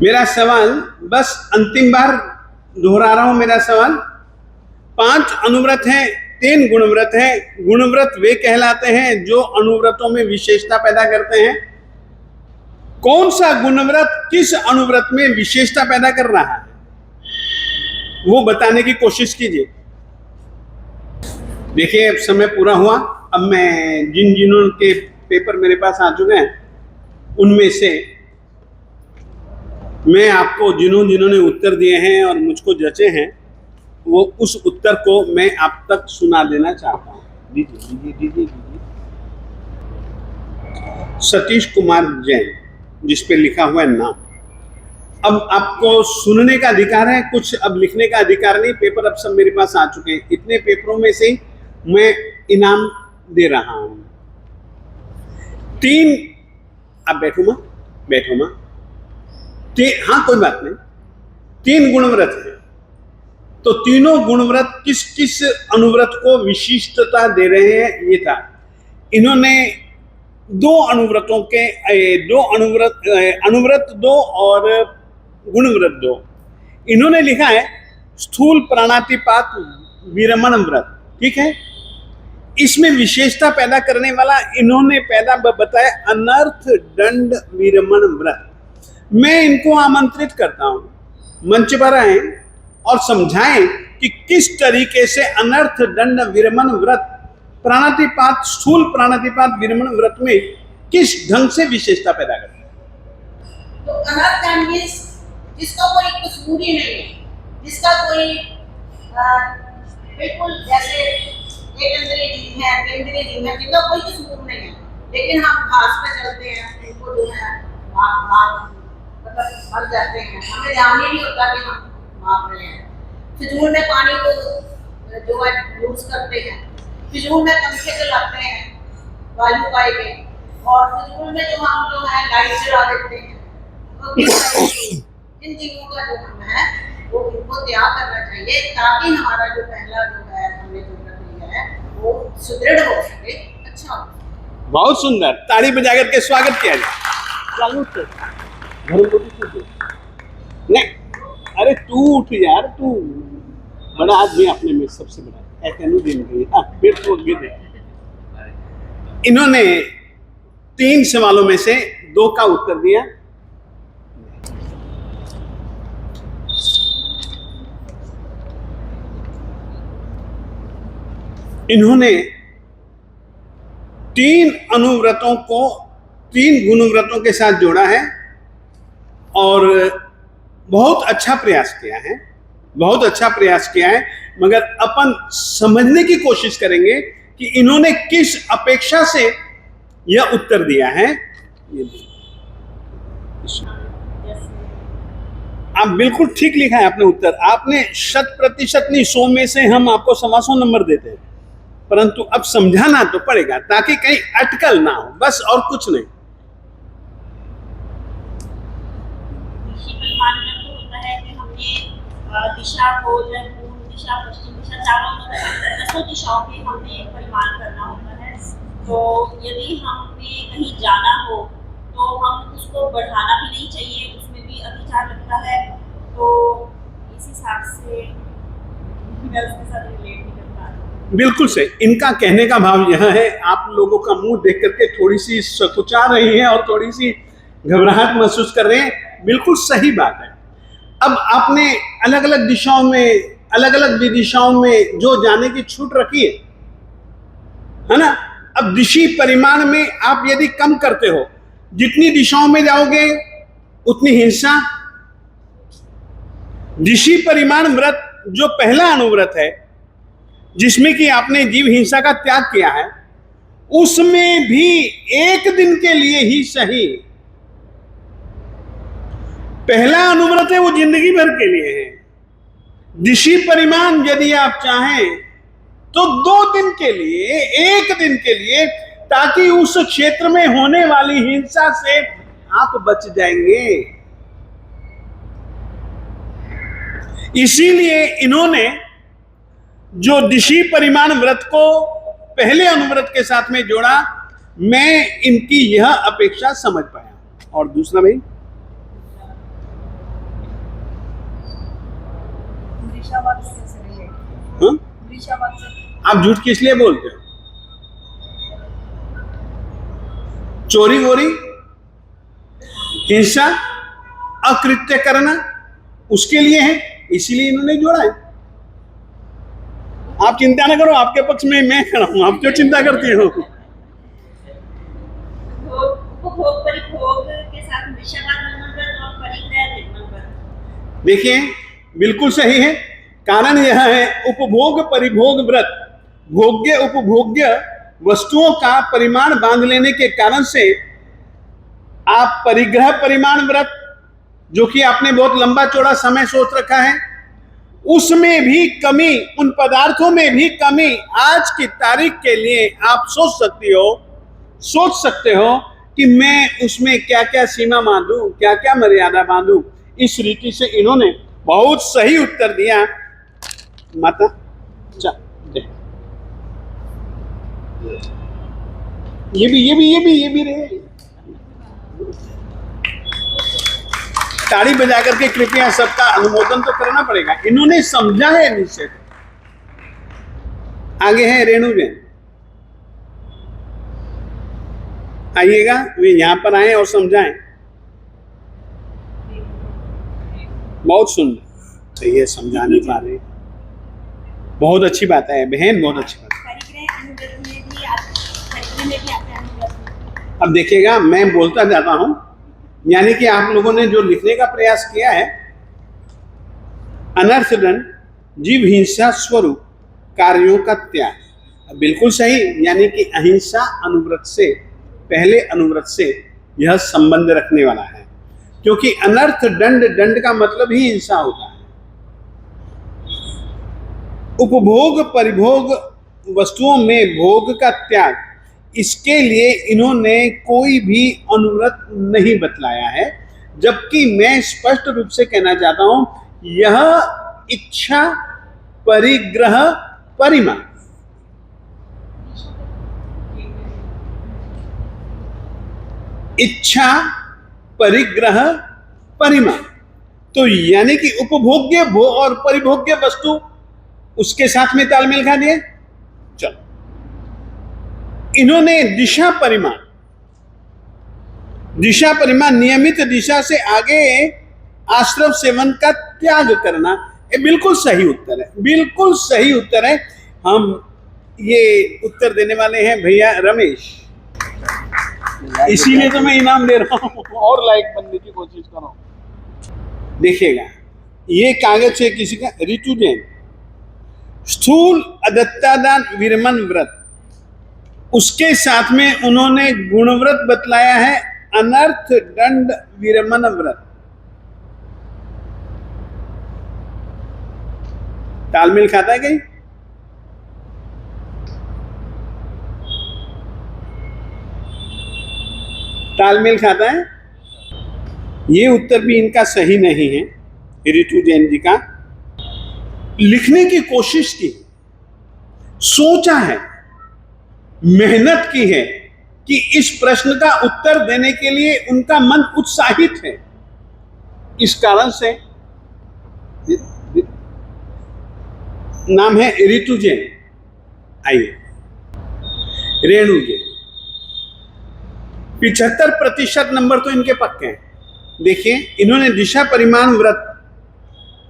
मेरा सवाल बस अंतिम बार दोहरा रहा हूं। मेरा सवाल 5 अनुव्रत हैं, 3 गुणव्रत हैं। गुणव्रत वे कहलाते हैं जो अनुव्रतों में विशेषता पैदा करते हैं। कौन सा गुणव्रत किस अनुव्रत में विशेषता पैदा कर रहा है वो बताने की कोशिश कीजिए। देखिए अब समय पूरा हुआ। अब मैं जिन के पेपर मेरे पास आ चुके हैं उनमें से मैं आपको जिन्होंने उत्तर दिए हैं और मुझको जचे हैं वो उस उत्तर को मैं आप तक सुना देना चाहता हूँ। दीजिए। सतीश कुमार जैन, जिस पे लिखा हुआ है नाम। अब आपको सुनने का अधिकार है, कुछ अब लिखने का अधिकार नहीं। पेपर अब सब मेरे पास आ चुके हैं। इतने पेपरों में से मैं इनाम दे रहा हूं। 3 अब बैठो मां। हाँ कोई बात नहीं। 3 गुणव्रत है तो तीनों गुणव्रत किस किस अनुव्रत को विशिष्टता दे रहे हैं ये था। इन्होंने 2 अनुव्रतों के अनुव्रत 2 और गुणव्रत 2 इन्होंने लिखा है स्थूल प्राणातिपात विरमण व्रत। ठीक है, इसमें विशेषता पैदा करने वाला इन्होंने पैदा बताया अनर्थ दंड विरमण व्रत। मैं इनको आमंत्रित करता हूं मंच पर आए और समझाएं कि किस तरीके से अनर्थ दंड विरमण व्रत प्राणातिपात स्थूल प्राणातिपात विरमण व्रत में किस ढंग से विशेषता पैदा करता है। तो अनर्थ दंड मींस जिसका कोई कसूर ही नहीं है, जिसका कोई बिल्कुल जैसे केंद्रीय जीव है जिनका कोई कसूर नहीं है, लेकिन हम घास पे चलते हैं, उनको जो है मतलब मर जाते हैं, हमें ध्यान ही नहीं होता कि हम मार रहे हैं। फिजूल में पानी को जो है यूज करते हैं, फिजूल में पंखे चलाते हैं वायु पाई में, और फिजूल में जो हम जो है लाइट जला देते हैं। तो इन चीजों का जो हम है वो इनको त्याग करना चाहिए ताकि हमारा जो पहला जो है हमने जो प्रक्रिया है वो सुदृढ़ हो सके, अच्छा हो। बहुत सुंदर, ताली बजा करके स्वागत किया जाए। नहीं अरे तू उठ यार, तू बड़ा आदमी अपने में सबसे बड़ा फिर तो इन्होंने 3 सवालों में से 2 का उत्तर दिया। इन्होंने 3 अनुव्रतों को 3 गुणव्रतों के साथ जोड़ा है और बहुत अच्छा प्रयास किया है। मगर अपन समझने की कोशिश करेंगे कि इन्होंने किस अपेक्षा से यह उत्तर दिया है। आप बिल्कुल ठीक लिखा है आपने उत्तर। आपने 100% नहीं, 100 में से हम आपको 125 नंबर देते हैं, परंतु अब समझाना तो पड़ेगा ताकि कहीं अटकल ना हो, बस और कुछ नहीं। दिशा को जो है पूर्व दिशा, पश्चिम दिशा, चारों दिशाओं के हमने परिमाण करना होता है। तो यदि हमें कहीं जाना हो तो हम उसको बढ़ाना भी नहीं चाहिए, उसमें भी अतिचार लगता है। तो इस हिसाब से मैं उसके साथ रिलेट नहीं कर पा रही। बिल्कुल सही। इनका कहने का भाव यह है, आप लोगों का मुंह देख करके थोड़ी सी सकुचा रही हैं और थोड़ी सी घबराहट महसूस कर रहे हैं। बिल्कुल सही बात है। अब आपने अलग अलग दिशाओं में, अलग अलग विदिशाओं में जो जाने की छूट रखी है ना। अब दिशी परिमाण में आप यदि कम करते हो, जितनी दिशाओं में जाओगे उतनी हिंसा। दिशी परिमाण व्रत जो पहला अनुव्रत है जिसमें कि आपने जीव हिंसा का त्याग किया है, उसमें भी 1 दिन के लिए ही सही, पहला अनुव्रत है वो जिंदगी भर के लिए है। दिशी परिमाण यदि आप चाहें तो 2 दिन के लिए, 1 दिन के लिए, ताकि उस क्षेत्र में होने वाली हिंसा से आप बच जाएंगे। इसीलिए इन्होंने जो दिशी परिमाण व्रत को पहले अनुव्रत के साथ में जोड़ा, मैं इनकी यह अपेक्षा समझ पाया। और दूसरा भाई वृषावाद से कैसे रिलेट? हाँ? वृषावाद से आप झूठ किस लिए बोलते हो? चोरी वोरी, हिंसा, अकृत्य करना उसके लिए है, इसीलिए इन्होंने जोड़ा है। आप चिंता ना करो, आपके पक्ष में मैं खड़ा हूं, आप क्यों चिंता करती हो? उपभोग परिभोग के साथ वृषावाद मनोव्रत और परिग्रह निर्मल। देखिए बिल्कुल सही है। कारण यह है उपभोग परिभोग व्रत, भोग्य उपभोग्य वस्तुओं का परिमाण बांध लेने के कारण से आप परिग्रह परिमाण व्रत, जो कि आपने बहुत लंबा चौड़ा समय सोच रखा है, उसमें भी कमी, उन पदार्थों में भी कमी आज की तारीख के लिए आप सोच सकते हो कि मैं उसमें क्या क्या सीमा बांधूं, क्या क्या मर्यादा बांधूं। इस रीति से इन्होंने बहुत सही उत्तर दिया। माता ये भी रहे। ताड़ी बजा करके कृपया सबका अनुमोदन तो करना पड़ेगा। इन्होंने समझा है निश्चय। आगे है रेणु जैन, आइएगा, वे यहां पर आए और समझाएं। बहुत सुंदर, तो ये समझा नहीं पा रहे, बहुत अच्छी बात है बहन, बहुत अच्छी बात है। अब देखिएगा, मैं बोलता जाता हूं, यानी कि आप लोगों ने जो लिखने का प्रयास किया है, अनर्थ दंड, जीव हिंसा स्वरूप कार्यों का त्याग, बिल्कुल सही। यानी कि अहिंसा अनुव्रत से, पहले अनुव्रत से यह संबंध रखने वाला है, क्योंकि अनर्थ दंड, दंड का मतलब ही हिंसा होता है। उपभोग परिभोग वस्तुओं में भोग का त्याग, इसके लिए इन्होंने कोई भी अनुव्रत नहीं बतलाया है, जबकि मैं स्पष्ट रूप से कहना चाहता हूं, यह इच्छा परिग्रह परिमा, इच्छा परिग्रह परिमा, तो यानी कि उपभोग्य और परिभोग्य वस्तु उसके साथ में तालमेल खा दिया। चलो, इन्होंने दिशा परिमाण, दिशा परिमाण नियमित दिशा से आगे आश्रव सेवन का त्याग करना, ये बिल्कुल सही उत्तर है, बिल्कुल सही उत्तर है। हम ये उत्तर देने वाले हैं भैया रमेश, इसीलिए तो मैं इनाम दे रहा हूं, और लायक बनने की कोशिश करो। देखिएगा, ये कागज है किसी का, ऋतु जैन, स्थूल अदत्तादान विरमन व्रत, उसके साथ में उन्होंने गुणव्रत बतलाया है, अनर्थ दंड विरमन व्रत। तालमेल खाता है कहीं? तालमेल खाता है? ये उत्तर भी इनका सही नहीं है, ऋतु जैन जी का। लिखने की कोशिश की, सोचा है, मेहनत की है कि इस प्रश्न का उत्तर देने के लिए उनका मन उत्साहित है। इस कारण से नाम है ऋतु जैन। आइए, रेणु जैन, 75% नंबर तो इनके पक्के हैं। देखिए, इन्होंने दिशा परिमाण व्रत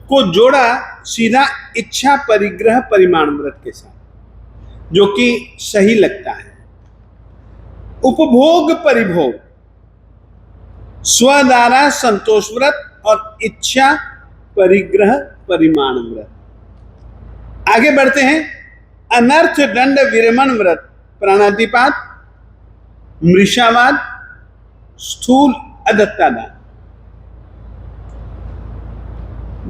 को जोड़ा सीधा इच्छा परिग्रह परिमाण व्रत के साथ, जो कि सही लगता है। उपभोग परिभोग, स्वदारा संतोष व्रत और इच्छा परिग्रह परिमाण व्रत। आगे बढ़ते हैं, अनर्थ दंड विरमन व्रत, प्राणातिपात, मृषावाद, स्थूल अदत्तादान।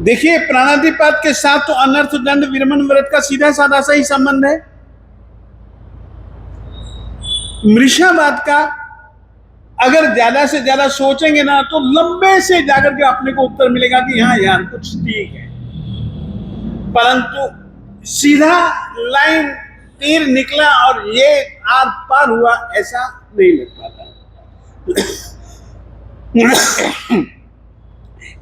देखिए, प्राणातिपात के साथ तो अनर्थ दंड विरमन व्रत का सीधा साधा सही संबंध है। मृषावाद का अगर ज्यादा से ज्यादा सोचेंगे ना, तो लंबे से जाकर के अपने को उत्तर मिलेगा कि हाँ यार कुछ ठीक है, परंतु सीधा लाइन तीर निकला और ये आर पार हुआ, ऐसा नहीं लग पाता।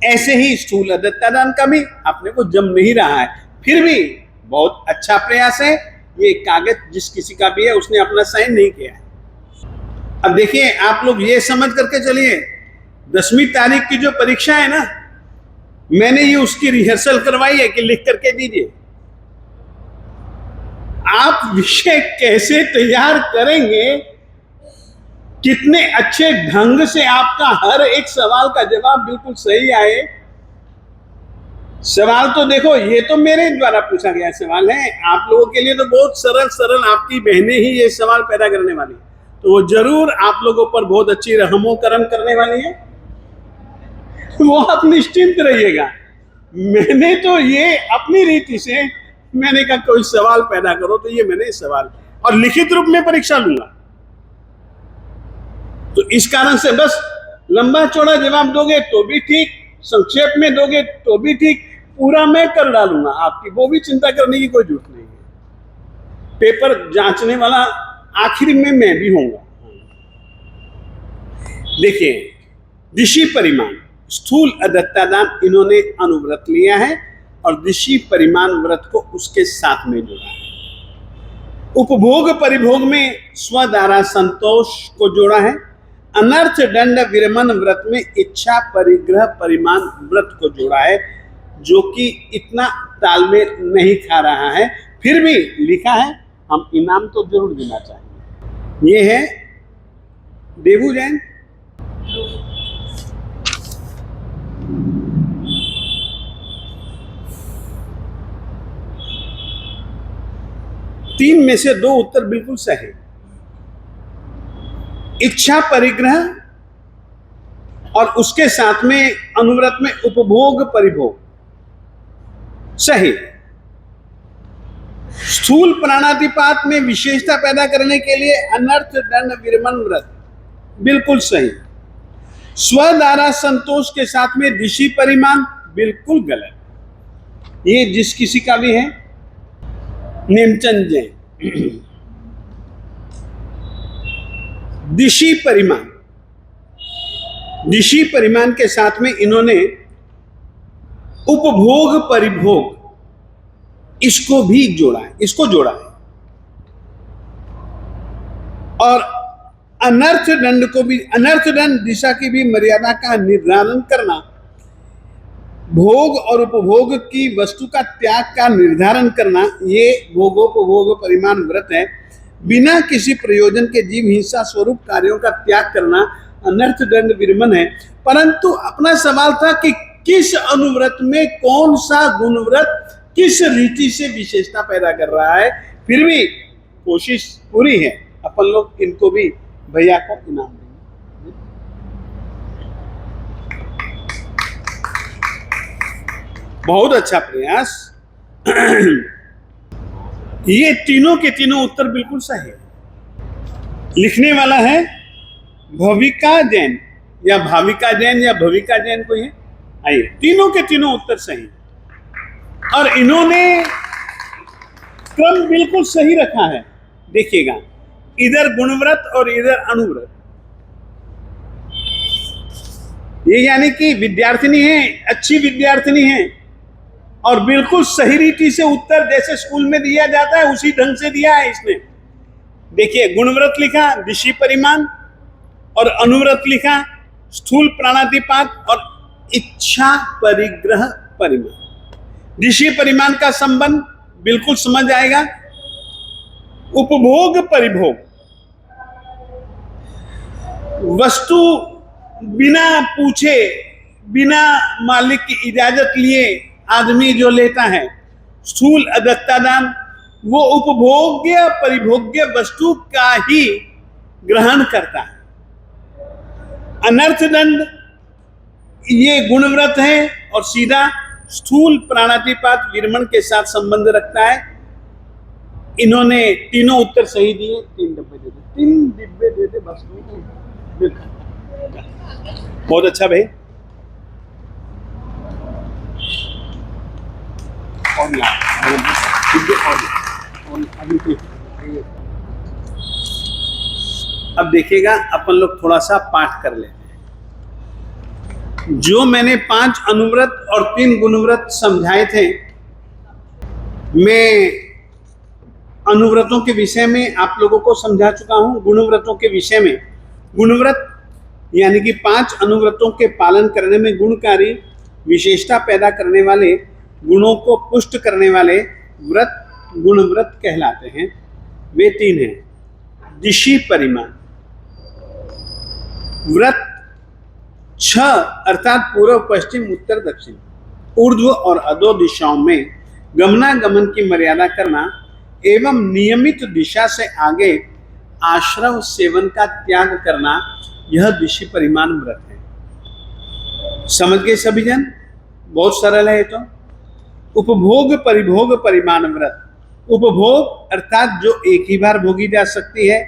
ऐसे ही स्थूल अदत्तादान का भी अपने को जम नहीं रहा है, फिर भी बहुत अच्छा प्रयास है। ये कागज जिस किसी का भी है उसने अपना साइन नहीं किया है। अब देखिए, आप लोग ये समझ करके चलिए, 10वीं तारीख की जो परीक्षा है ना, मैंने ये उसकी रिहर्सल करवाई है कि लिख करके दीजिए। आप विषय कैसे तैयार करेंगे, कितने अच्छे ढंग से आपका हर एक सवाल का जवाब बिल्कुल सही आए। सवाल तो देखो, ये तो मेरे द्वारा पूछा गया सवाल है, आप लोगों के लिए तो बहुत सरल सरल आपकी बहनें ही ये सवाल पैदा करने वाली है, तो वो जरूर आप लोगों पर बहुत अच्छी रहमो करम करने वाली है, वो आप निश्चिंत रहिएगा। मैंने तो ये अपनी रीति से मैंने कहा कोई सवाल पैदा करो, तो ये मैंने सवाल और लिखित रूप में परीक्षा लूंगा, तो इस कारण से बस लंबा चौड़ा जवाब दोगे तो भी ठीक, संक्षेप में दोगे तो भी ठीक, पूरा मैं कर डालूंगा आपकी, वो भी चिंता करने की कोई जरूरत नहीं है। पेपर जांचने वाला आखिर में मैं भी होऊंगा। देखिए, दिशी परिमाण स्थूल अदत्तादान इन्होंने अनुव्रत लिया है और दिशी परिमाण व्रत को उसके साथ में जोड़ा है। उपभोग परिभोग में स्वदारा संतोष को जोड़ा है। अनर्थ दंड विरमण व्रत में इच्छा परिग्रह परिमाण व्रत को जोड़ा है, जो कि इतना तालमेल नहीं खा रहा है, फिर भी लिखा है। हम इनाम तो जरूर देना चाहेंगे। ये है देवू जैन, तीन में से 2 उत्तर बिल्कुल सही। इच्छा परिग्रह और उसके साथ में अनुव्रत में उपभोग परिभोग सही। स्थूल प्राणातिपात में विशेषता पैदा करने के लिए अनर्थ दंड विरमण व्रत बिल्कुल सही। स्वदारा संतोष के साथ में दिशी परिमाण बिल्कुल गलत। ये जिस किसी का भी है, नेमचंद जैन। दिशी परिमाण, दिशी परिमाण के साथ में इन्होंने उपभोग परिभोग इसको भी जोड़ा है, इसको जोड़ा है। और अनर्थ दंड को भी, अनर्थ दंड दिशा की भी मर्यादा का निर्धारण करना, भोग और उपभोग की वस्तु का त्याग का निर्धारण करना, ये भोगोपभोग परिमाण व्रत है। बिना किसी प्रयोजन के जीव हिंसा स्वरूप कार्यों का त्याग करना अनर्थ दंड विरमण है। परंतु अपना सवाल था कि किस अनुव्रत में कौन सा गुणव्रत किस रीति से विशेषता पैदा कर रहा है, फिर भी कोशिश पूरी है। अपन लोग इनको भी भैया को इनाम देंगे। बहुत अच्छा प्रयास। ये तीनों के तीनों उत्तर बिल्कुल सही। लिखने वाला है भविका जैन या भाविका जैन या भविका जैन कोई है। आइए, तीनों के तीनों उत्तर सही और इन्होंने क्रम बिल्कुल सही रखा है। देखिएगा, इधर गुणव्रत और इधर अनुव्रत। ये यानी कि विद्यार्थिनी है, अच्छी विद्यार्थिनी है और बिल्कुल सही रीति से उत्तर जैसे स्कूल में दिया जाता है उसी ढंग से दिया है इसने। देखिए, गुणव्रत लिखा दिशी परिमाण और अनुव्रत लिखा स्थूल प्राणातिपात और इच्छा परिग्रह परिमाण। दिशी परिमाण का संबंध बिल्कुल समझ आएगा। उपभोग परिभोग, वस्तु बिना पूछे बिना मालिक की इजाजत लिए आदमी जो लेता है। स्थूल अदत्तादान वो उपभोग्य परिभोग्य वस्तु का ही ग्रहण करता है। अनर्थ दंड ये गुणव्रत है और सीधा स्थूल प्राणातिपात विरमण के साथ संबंध रखता है। इन्होंने तीनों उत्तर सही दिए। 3 डब्बे दे दे, 3 डिब्बे दे दे बस। बहुत अच्छा भाई। अब देखिएगा, अपन लोग थोड़ा सा पाठ कर लेते हैं। जो मैंने 5 अनुव्रत और 3 गुणव्रत समझाए थे, मैं अनुव्रतों के विषय में आप लोगों को समझा चुका हूं। गुणव्रतों के विषय में, गुणव्रत यानी कि 5 अनुव्रतों के पालन करने में गुणकारी विशेषता पैदा करने वाले, गुणों को पुष्ट करने वाले व्रत गुणव्रत कहलाते हैं। वे 3 हैं। दिशि परिमाण व्रत 6 अर्थात पूर्व, पश्चिम, उत्तर, दक्षिण, ऊर्ध्व और अधो दिशाओं में गमनागमन की मर्यादा करना एवं नियमित दिशा से आगे आश्रव सेवन का त्याग करना, यह दिशि परिमाण व्रत है। समझ गए सभी जन? बहुत सरल है ये तो। उपभोग परिभोग परिमाण व्रत, उपभोग अर्थात जो एक ही बार भोगी जा सकती है,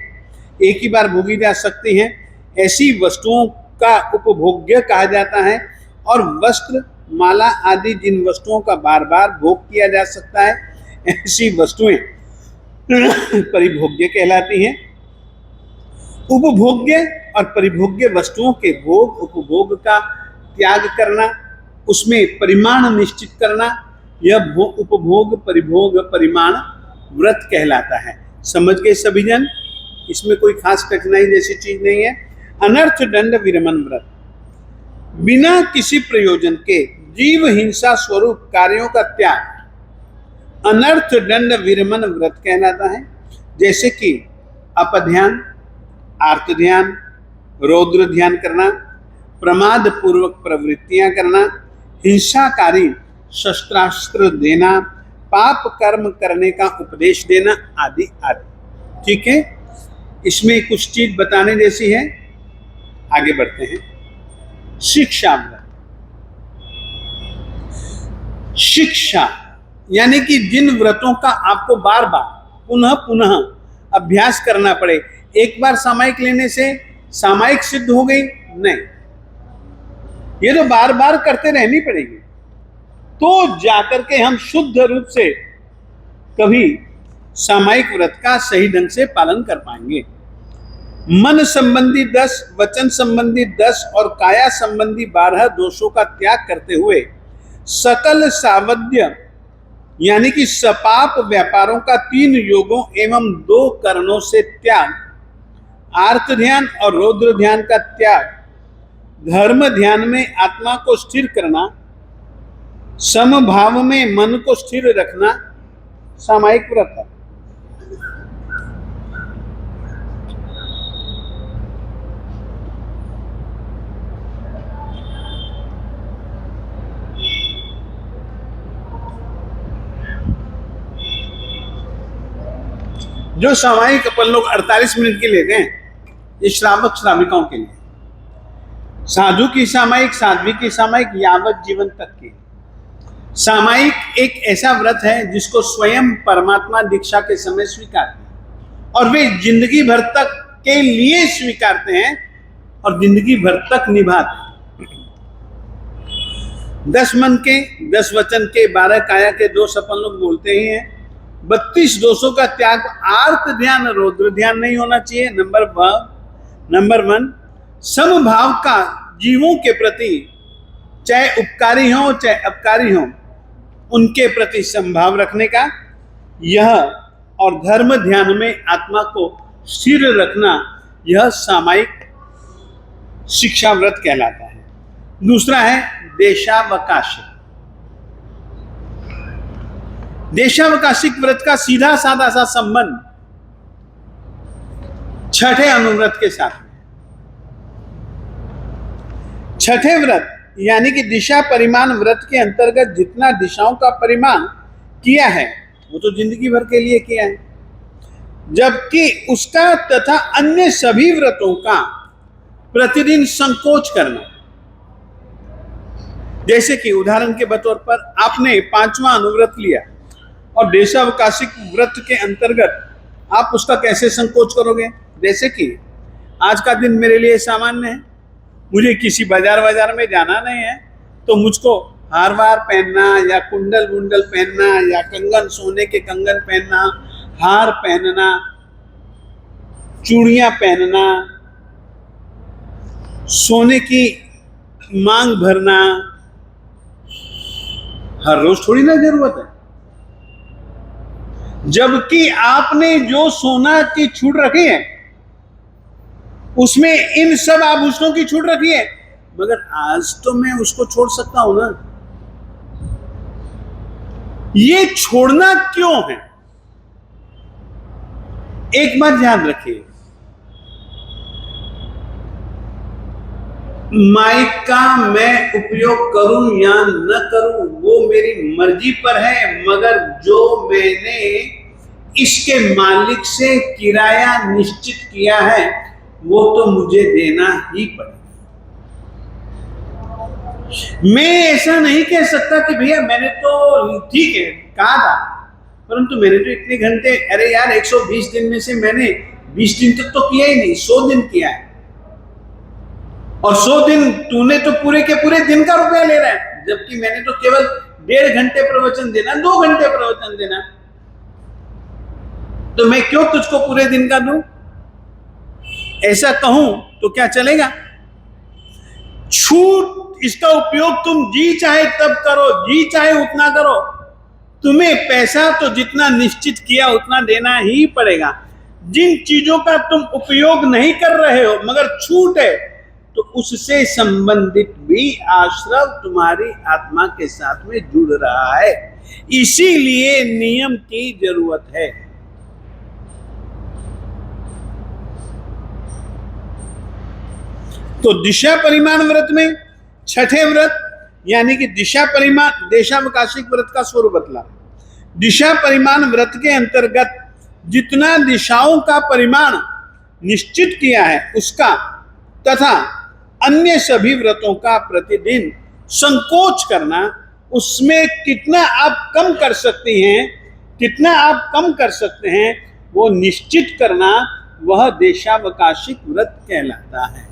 एक ही बार भोगी जा सकती हैं, ऐसी वस्तुओं का उपभोग्य कहा जाता है। और वस्त्र, माला आदि जिन वस्तुओं का बार बार भोग किया जा सकता है, ऐसी वस्तुएं परिभोग्य कहलाती हैं। उपभोग्य और परिभोग्य वस्तुओं के भोग उपभोग का त्याग करना, उसमें परिमाण निश्चित करना, यह उपभोग परिभोग परिमाण व्रत कहलाता है। समझ गए सभी जन? इसमें कोई खास कठिनाई जैसी चीज नहीं है। अनर्थ दंड विरमण व्रत, बिना किसी प्रयोजन के जीव हिंसा स्वरूप कार्यों का त्याग अनर्थ दंड विरमण व्रत कहलाता है। जैसे कि अपध्यान, आर्त ध्यान, रौद्र ध्यान करना, प्रमाद पूर्वक प्रवृत्तियां करना, हिंसाकारी शस्त्रास्त्र देना, पाप कर्म करने का उपदेश देना आदि आदि। ठीक है, इसमें कुछ चीज बताने जैसी है। आगे बढ़ते हैं। शिक्षा व्रत, शिक्षा यानी कि जिन व्रतों का आपको बार बार पुनः पुनः अभ्यास करना पड़े। एक बार सामायिक लेने से सामायिक सिद्ध हो गई नहीं, ये तो बार बार करते रहनी पड़ेगी, तो जाकर के हम शुद्ध रूप से कभी सामायिक व्रत का सही ढंग से पालन कर पाएंगे। मन संबंधी 10, वचन संबंधी 10 और काया संबंधी 12 दोषों का त्याग करते हुए सकल सावध्य यानी कि सपाप व्यापारों का 3 योगों एवं 2 करणों से त्याग, आर्त ध्यान और रौद्र ध्यान का त्याग, धर्म ध्यान में आत्मा को स्थिर करना, समभाव में मन को स्थिर रखना सामायिक व्रत है। जो सामायिक अपन लोग 48 मिनट के लेते हैं, ये श्रावक श्राविकाओं के लिए, साधु की सामायिक, साध्वी की सामायिक, यावत जीवन तक की सामायिक एक ऐसा व्रत है जिसको स्वयं परमात्मा दीक्षा के समय स्वीकारते हैं और वे जिंदगी भर तक के लिए स्वीकारते हैं और जिंदगी भर तक निभाते हैं। 10 मन के, 10 वचन के, 12 काया के दोष अपन लोग बोलते ही हैं। 32 दोषों का त्याग, आर्त ध्यान, रौद्र ध्यान नहीं होना चाहिए। नंबर 1 समभाव का जीवों के प्रति, चाहे उपकारी हो चाहे अपकारी हो, उनके प्रति समभाव रखने का यह, और धर्म ध्यान में आत्मा को स्थिर रखना, यह सामायिक शिक्षा व्रत कहलाता है। दूसरा है देशावकाशिक। देशावकाशिक व्रत का सीधा साधा सा संबंध छठे अनुव्रत के साथ है। छठे व्रत यानी कि दिशा परिमाण व्रत के अंतर्गत जितना दिशाओं का परिमाण किया है वो तो जिंदगी भर के लिए किया है, जबकि उसका तथा अन्य सभी व्रतों का प्रतिदिन संकोच करना। जैसे कि उदाहरण के बतौर पर आपने 5वां अनुव्रत लिया और देशावकाशिक व्रत के अंतर्गत आप उसका कैसे संकोच करोगे। जैसे कि आज का दिन मेरे लिए सामान्य है, मुझे किसी बाजार में जाना नहीं है, तो मुझको हार वार पहनना या कुंडल वुंडल पहनना या कंगन, सोने के कंगन पहनना, हार पहनना, चूड़ियां पहनना, सोने की मांग भरना हर रोज थोड़ी ना जरूरत है, जबकि आपने जो सोना की छूट रखी है उसमें इन सब आभूषणों की छूट रखी है, मगर आज तो मैं उसको छोड़ सकता हूं ना। ये छोड़ना क्यों है? एक बात याद रखिए, माइक का मैं उपयोग करूं या न करूं वो मेरी मर्जी पर है, मगर जो मैंने इसके मालिक से किराया निश्चित किया है वो तो मुझे देना ही पड़ेगा। मैं ऐसा नहीं कह सकता कि भैया मैंने तो ठीक है कहा था, परंतु मैंने तो इतने घंटे, अरे यार 120 दिन में से मैंने 20 दिन तक तो किया ही नहीं, 100 दिन किया है, और 100 दिन तूने तो पूरे के पूरे दिन का रुपया ले रहा है, जबकि मैंने तो केवल 1.5 घंटे प्रवचन देना, 2 घंटे प्रवचन देना, तो मैं क्यों तुझको पूरे दिन का दूं? ऐसा कहूं तो क्या चलेगा? छूट, इसका उपयोग तुम जी चाहे तब करो, जी चाहे उतना करो, तुम्हें पैसा तो जितना निश्चित किया उतना देना ही पड़ेगा। जिन चीजों का तुम उपयोग नहीं कर रहे हो मगर छूट है, तो उससे संबंधित भी आश्रव तुम्हारी आत्मा के साथ में जुड़ रहा है, इसीलिए नियम की जरूरत है। तो दिशा परिमाण व्रत में छठे व्रत यानी कि दिशा परिमाण देशावकाशिक व्रत का स्वरूप बतला। दिशा परिमाण व्रत के अंतर्गत जितना दिशाओं का परिमाण निश्चित किया है उसका तथा अन्य सभी व्रतों का प्रतिदिन संकोच करना, उसमें कितना आप कम कर सकती हैं, कितना आप कम कर सकते हैं वो निश्चित करना, वह देशावकाशिक व्रत कहलाता है।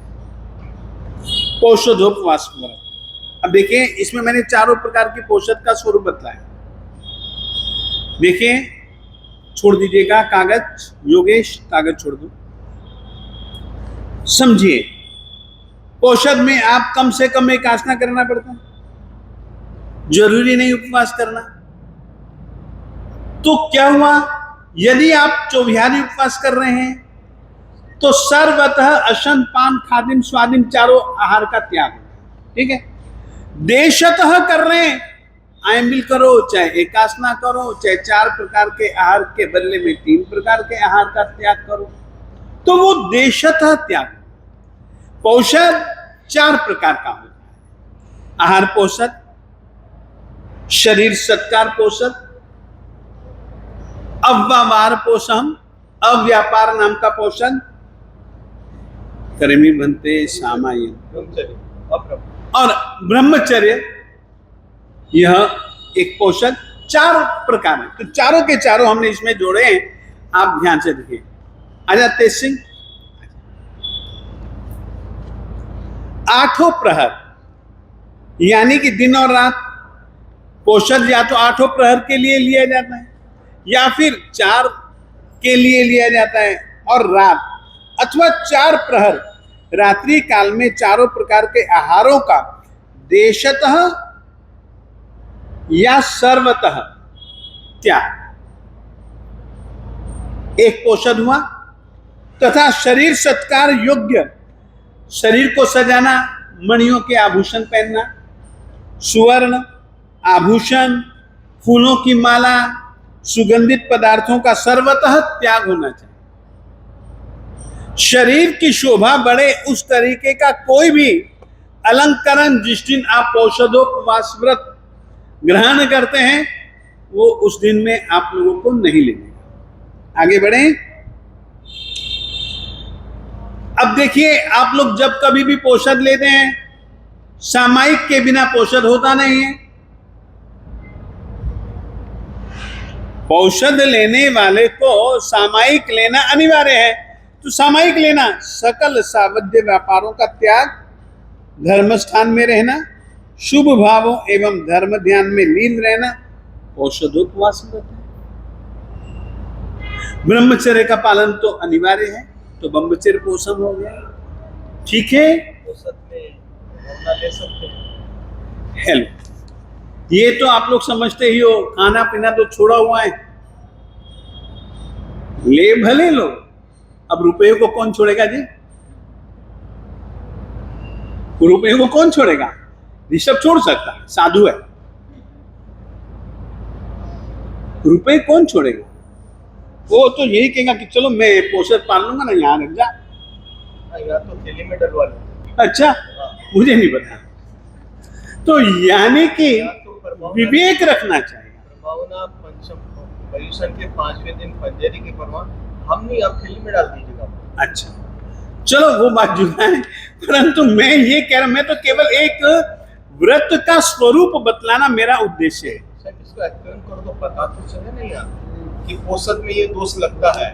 पौषधोपवास व्रत। अब देखिए इसमें मैंने चारों प्रकार की पौषध का स्वरूप बताया। देखिए, छोड़ दीजिएगा कागज, योगेश कागज छोड़ दो। समझिए, पौषध में आप कम से कम एक आसना करना पड़ता है, जरूरी नहीं उपवास करना। तो क्या हुआ, यदि आप चौबिहारी उपवास कर रहे हैं तो सर्वतः अशन पान खादिम स्वादिम चारों आहार का त्याग, ठीक है। देशतः कर रहे हैं, आयमिल करो चाहे एकासना करो, चाहे 4 प्रकार के आहार के बदले में 3 प्रकार के आहार का त्याग करो, तो वो देशतः त्याग। पौषध 4 प्रकार का होता है, आहार पौषध, शरीर सत्कार पौषध, अव्यापार पोषण, अव्यापार नाम का पौषध, कर्मी बनते सामायिक और ब्रह्मचर्य, यह एक पौषध। 4 प्रकार है, तो चारों के चारों हमने इसमें जोड़े हैं, आप ध्यान से देखिए। आजा तेज सिंह, 8 प्रहर यानी कि दिन और रात पौषध या तो 8 प्रहर के लिए लिया जाता है या फिर 4 के लिए लिया जाता है, और रात अथवा 4 प्रहर रात्रि काल में चारों प्रकार के आहारों का देशतः या सर्वतः त्याग एक पौषध हुआ। तथा शरीर सत्कार योग्य, शरीर को सजाना, मणियों के आभूषण पहनना, सुवर्ण आभूषण, फूलों की माला, सुगंधित पदार्थों का सर्वतः त्याग होना चाहिए। शरीर की शोभा बढ़े उस तरीके का कोई भी अलंकरण जिस दिन आप पौषधोपवास व्रत ग्रहण करते हैं वो उस दिन में आप लोगों को नहीं लेंगे। आगे बढ़े। अब देखिए, आप लोग जब कभी भी पौषध लेते हैं, सामायिक के बिना पौषध होता नहीं है। पौषध लेने वाले को सामायिक लेना अनिवार्य है। तो सामायिक लेना, सकल सावध्य व्यापारों का त्याग, धर्म स्थान में रहना, शुभ भावों एवं धर्म ध्यान में लीन रहना, पौषधोपवास व्रत है। ब्रह्मचर्य का पालन तो अनिवार्य है, तो ब्रह्मचर्य पोषण हो गया, ठीक है। औसत में भावना ले सकते हैं। हेल्प, ये तो आप लोग समझते ही हो, खाना पीना तो छोड़ा हुआ है, ले भले लो, अब रुपये को कौन छोड़ेगा जी? रुपये को कौन छोड़ेगा? ऋषभ छोड़ सकता है, साधु है। रुपये कौन छोड़ेगा? वो तो यही कहेगा कि चलो मैं पोषक पाल लूंगा ना, यहाँ रख जा। या तो थैली में डलवा लो। अच्छा, मुझे नहीं पता। तो यानी कि या तो परमावना- विवेक रखना चाहिए। परमावना पंचम पर्युषण के 5वें दिन पंजेरी की परवान हम नहीं, आप थैली में डाल दीजिएगा। अच्छा, चलो वो बात जुदा है, परंतु मैं ये कह रहा, मैं तो केवल एक व्रत का स्वरूप बतलाना मेरा उद्देश्य है। सर इसको एक्सप्लेन करो तो पता तो चले नहीं यार कि पोषद में ये दोष लगता है।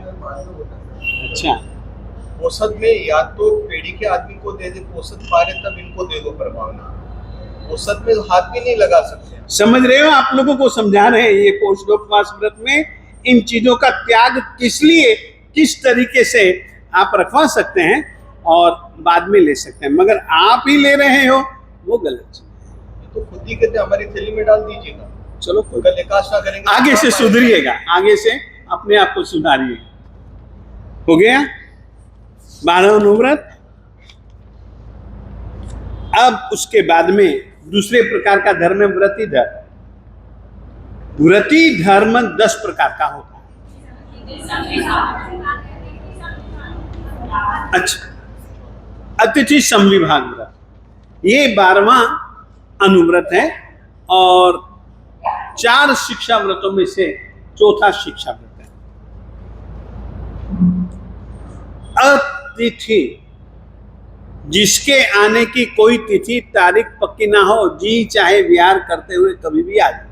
अच्छा, पोषद में या तो पेड़ी के आदमी को दे दे पोषद पा रहे तब इनको दे दो परमावना, पोषद में हाथ भी नहीं लगा सकते। समझ रहे हो? आप लोगों को समझा रहे हैं ये पोषणोपवास व्रत में इन चीजों का त्याग किस लिए, किस तरीके से आप रखवा सकते हैं और बाद में ले सकते हैं, मगर आप ही ले रहे हो, वो गलत चीज है। ये तो खुद ही कहते हैं, हमारी थैली में डाल दीजिएगा। चलो कल एकादशा करेंगे, आगे से सुधरिएगा, आगे से अपने आप को सुधारिए। हो गया 12 अनुव्रत। अब उसके बाद में दूसरे प्रकार का धर्म है व्रती धर्म। व्रती धर्म 10 प्रकार का होता है। अच्छा, अतिथि संविभाग व्रत, ये 12वां अनुव्रत है और 4 शिक्षा व्रतों में से चौथा शिक्षा व्रत है। अतिथि, जिसके आने की कोई तिथि तारीख पक्की ना हो, जी चाहे विहार करते हुए कभी भी आ जाए।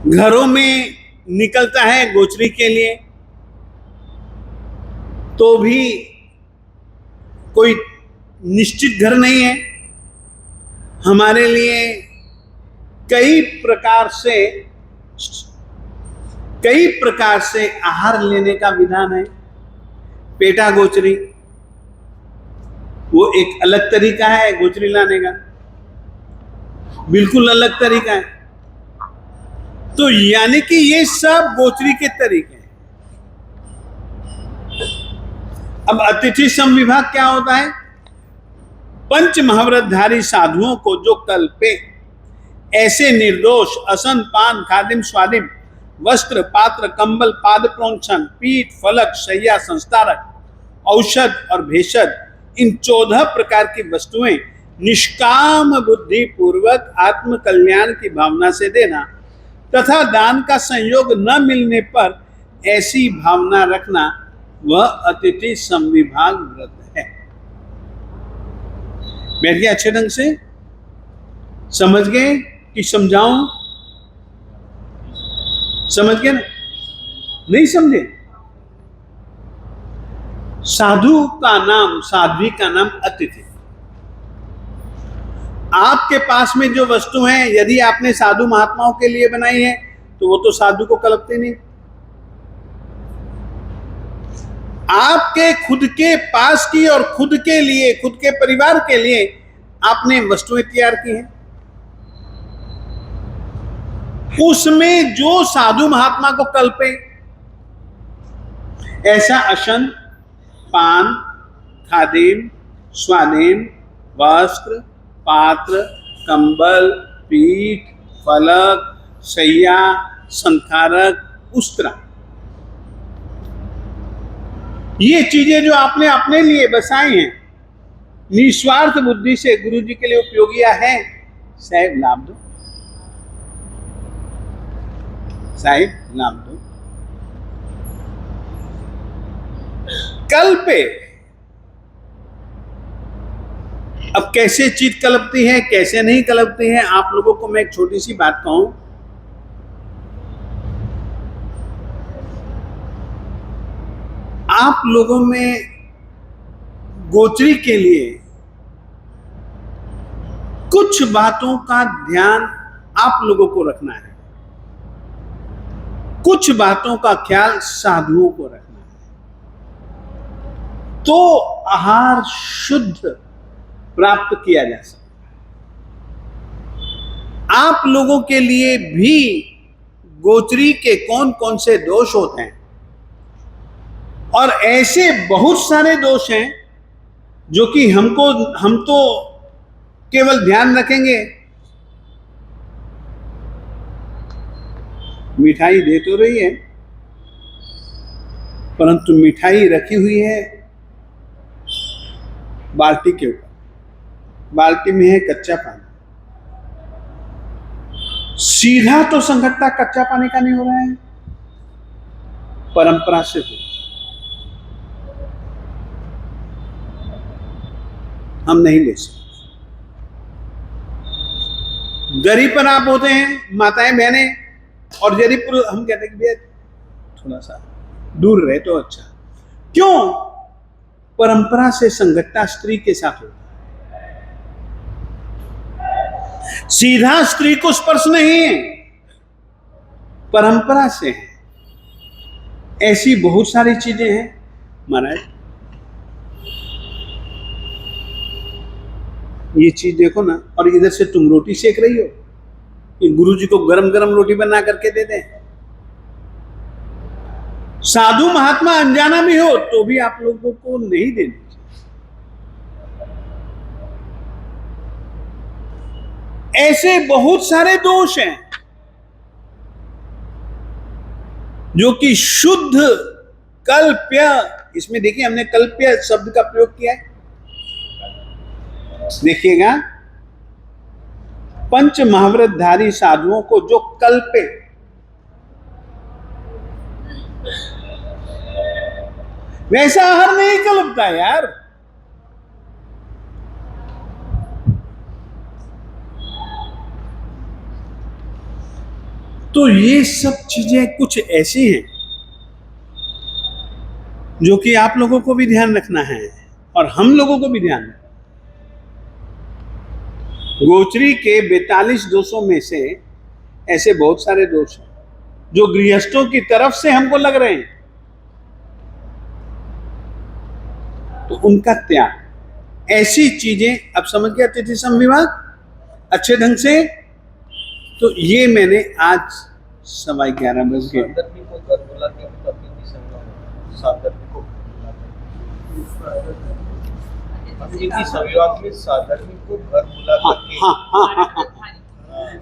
घरों में निकलता है गोचरी के लिए तो भी कोई निश्चित घर नहीं है। हमारे लिए कई प्रकार से आहार लेने का विधान है। पेटा गोचरी वो एक अलग तरीका है गोचरी लाने का, बिल्कुल अलग तरीका है। तो यानी कि ये सब गोचरी के तरीके हैं। अब अतिथि संविभाग क्या होता है? पंच महाव्रतधारी साधुओं को जो कल्पे ऐसे निर्दोष असन पान खादिम स्वादिम वस्त्र पात्र कंबल पाद प्रोक्षण पीठ फलक शैया संस्कारक औषध और भेषज, इन 14 प्रकार की वस्तुएं निष्काम बुद्धि पूर्वक आत्म कल्याण की भावना से देना तथा दान का संयोग न मिलने पर ऐसी भावना रखना, वह अतिथि संविभाग व्रत है। बैठ गया अच्छे ढंग से? समझ गए कि समझाऊं? समझ गए ना? नहीं समझे? साधु का नाम, साध्वी का नाम अतिथि। आपके पास में जो वस्तु हैं, यदि आपने साधु महात्माओं के लिए बनाई है तो वो तो साधु को कलपते नहीं। आपके खुद के पास की और खुद के लिए, खुद के परिवार के लिए आपने वस्तुएं तैयार की हैं, उसमें जो साधु महात्मा को कल्पे, ऐसा अशन पान खादिम स्वादिम वस्त्र पात्र कंबल पीठ फलक शैया संथारक उस्त्रा, ये चीजें जो आपने अपने लिए बसाई हैं निस्वार्थ बुद्धि से गुरु जी के लिए उपयोगी है, साहिब लाभ दो, साहिब लाभ दो। कल्पे, अब कैसे चीज कल्पती है कैसे नहीं कल्पती है, आप लोगों को मैं एक छोटी सी बात कहूं। आप लोगों में गोचरी के लिए कुछ बातों का ध्यान आप लोगों को रखना है, कुछ बातों का ख्याल साधुओं को रखना है। तो आहार शुद्ध प्राप्त किया जा सकता। आप लोगों के लिए भी गोचरी के कौन कौन से दोष होते हैं, और ऐसे बहुत सारे दोष हैं जो कि हम तो केवल ध्यान रखेंगे, मिठाई दे तो रही है परंतु मिठाई रखी हुई है बाल्टी के ऊपर, बाल्टी में है कच्चा पानी। सीधा तो संघटना कच्चा पानी का नहीं हो रहा है, परंपरा से हो। हम नहीं ले सकते। गरीब पर आप होते हैं माताएं बहनें, और यदि पुरुष, हम कहते हैं कि भैया थोड़ा सा दूर रहे तो अच्छा। क्यों? परंपरा से संगठता स्त्री के साथ होता है, सीधा स्त्री को स्पर्श नहीं है, परंपरा से है। ऐसी बहुत सारी चीजें हैं महाराज। ये चीज देखो ना, और इधर से तुम रोटी सेक रही हो, गुरु जी को गरम गरम रोटी बना करके दे दें। साधु महात्मा अनजाना भी हो तो भी आप लोगों को नहीं देनी चाहिए। ऐसे बहुत सारे दोष हैं जो कि शुद्ध कल्प्य, इसमें देखिए हमने कल्प्य शब्द का प्रयोग किया है, देखिएगा, पंच महाव्रतधारी साधुओं को जो कल्पे, वैसा आहार नहीं कल्पता यार। तो ये सब चीजें कुछ ऐसी हैं जो कि आप लोगों को भी ध्यान रखना है और हम लोगों को भी ध्यान रखना। गोचरी के 42 दोषों में से ऐसे बहुत सारे दोष हैं जो गृहस्थों की तरफ से हमको लग रहे हैं, तो उनका त्याग, ऐसी चीजें अब समझ गया तिथि संविभाग अच्छे ढंग से। तो ये मैंने आज 11:15 बज गए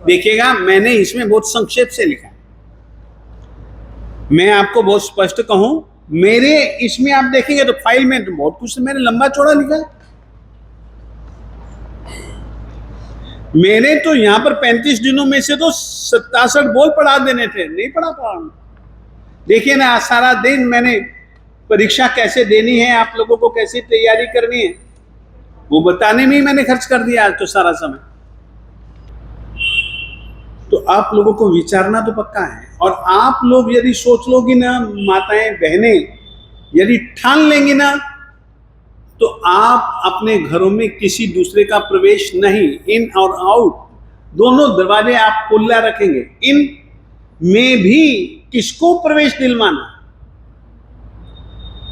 देखिएगा, मैंने इसमें बहुत संक्षेप से लिखा है। मैं आपको बहुत स्पष्ट कहूं, मेरे इसमें आप देखेंगे तो फाइल में तो बहुत कुछ मैंने लंबा चौड़ा लिखा है। मैंने तो यहां पर 35 दिनों में से तो 67 बोल पढ़ा देने थे, नहीं पढ़ा पा रहा हूं। देखिए ना, सारा दिन मैंने परीक्षा कैसे देनी है, आप लोगों को कैसे तैयारी करनी है, वो बताने में ही मैंने खर्च कर दिया आज तो सारा समय। तो आप लोगों को विचारना तो पक्का है, और आप लोग यदि सोच लोगी ना, माताएं बहनें यदि ठान लेंगी ना, तो आप अपने घरों में किसी दूसरे का प्रवेश नहीं, इन और आउट दोनों दरवाजे आप खुला रखेंगे। इन में भी किसको प्रवेश दिलवाना?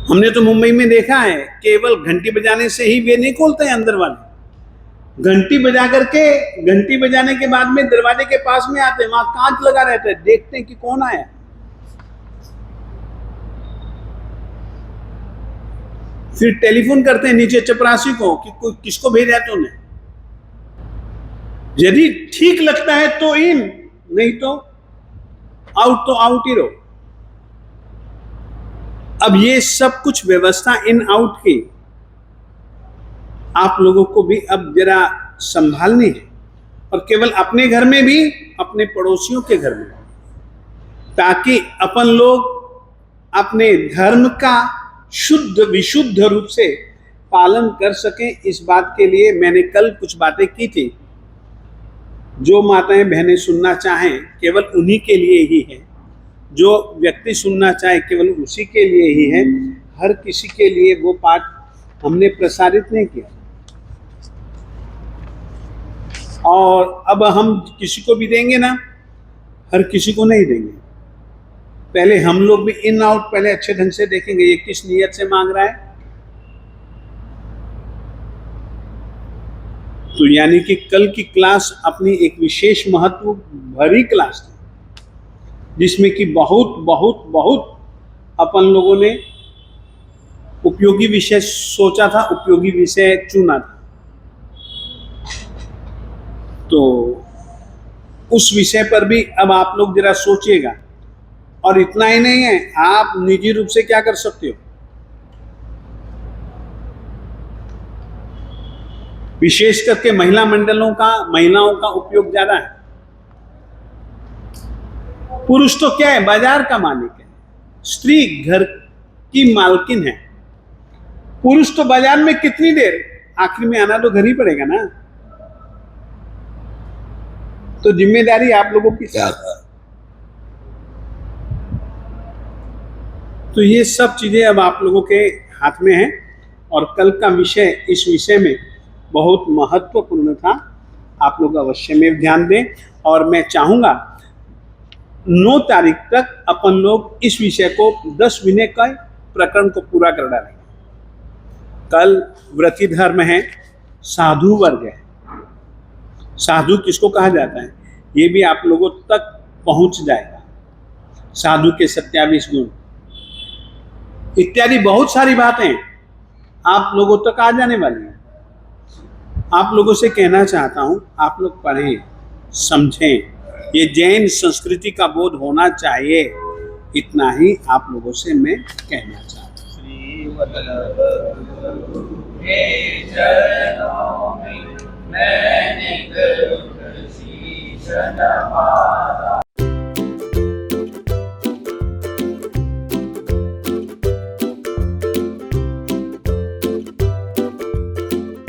हमने तो मुंबई में देखा है, केवल घंटी बजाने से ही वे नहीं खोलते हैं अंदर वाले। घंटी बजा करके, घंटी बजाने के बाद में दरवाजे के पास में आते हैं, वहां कांच लगा रहता है, देखते हैं कि कौन आया। फिर टेलीफोन करते हैं नीचे चपरासी को कि कोई किसको भेजा है तूने। यदि ठीक लगता है तो इन, नहीं तो आउट ही रहो। अब ये सब कुछ व्यवस्था इन आउट की आप लोगों को भी अब जरा संभालनी है, और केवल अपने घर में भी, अपने पड़ोसियों के घर में, ताकि अपन लोग अपने धर्म का शुद्ध विशुद्ध रूप से पालन कर सकें। इस बात के लिए मैंने कल कुछ बातें की थी, जो माताएं बहनें सुनना चाहें केवल उन्हीं के लिए ही है, जो व्यक्ति सुनना चाहे केवल उसी के लिए ही है। हर किसी के लिए वो पाठ हमने प्रसारित नहीं किया, और अब हम किसी को भी देंगे ना, हर किसी को नहीं देंगे। पहले हम लोग भी इन आउट पहले अच्छे ढंग से देखेंगे, ये किस नियत से मांग रहा है। तो यानी कि कल की क्लास अपनी एक विशेष महत्व भरी क्लास थी, जिसमें कि बहुत बहुत बहुत अपन लोगों ने उपयोगी विषय सोचा था, उपयोगी विषय चुना था। तो उस विषय पर भी अब आप लोग जरा सोचिएगा। और इतना ही नहीं है, आप निजी रूप से क्या कर सकते हो, विशेष करके महिला मंडलों का, महिलाओं का उपयोग ज्यादा है। पुरुष तो क्या है, बाजार का मालिक है, स्त्री घर की मालकिन है। पुरुष तो बाजार में कितनी देर, आखिर में आना तो घर ही पड़ेगा ना। तो जिम्मेदारी आप लोगों की क्या है। तो ये सब चीजें अब आप लोगों के हाथ में है। और कल का विषय, इस विषय में बहुत महत्वपूर्ण था, आप लोग अवश्य में ध्यान दें। और मैं चाहूंगा 9 तारीख तक अपन लोग इस विषय को 10 विनय का प्रकरण को पूरा कर डालेंगे। कल व्रती धर्म है, साधु वर्ग है। साधु किसको कहा जाता है, ये भी आप लोगों तक पहुंच जाएगा। साधु के 27 गुण इत्यादि बहुत सारी बातें आप लोगों तक आ जाने वाली हैं। आप लोगों से कहना चाहता हूं, आप लोग पढ़ें, समझें, ये जैन संस्कृति का बोध होना चाहिए। इतना ही आप लोगों से मैं कहना चाहता हूं। मैंने शीश नवाया।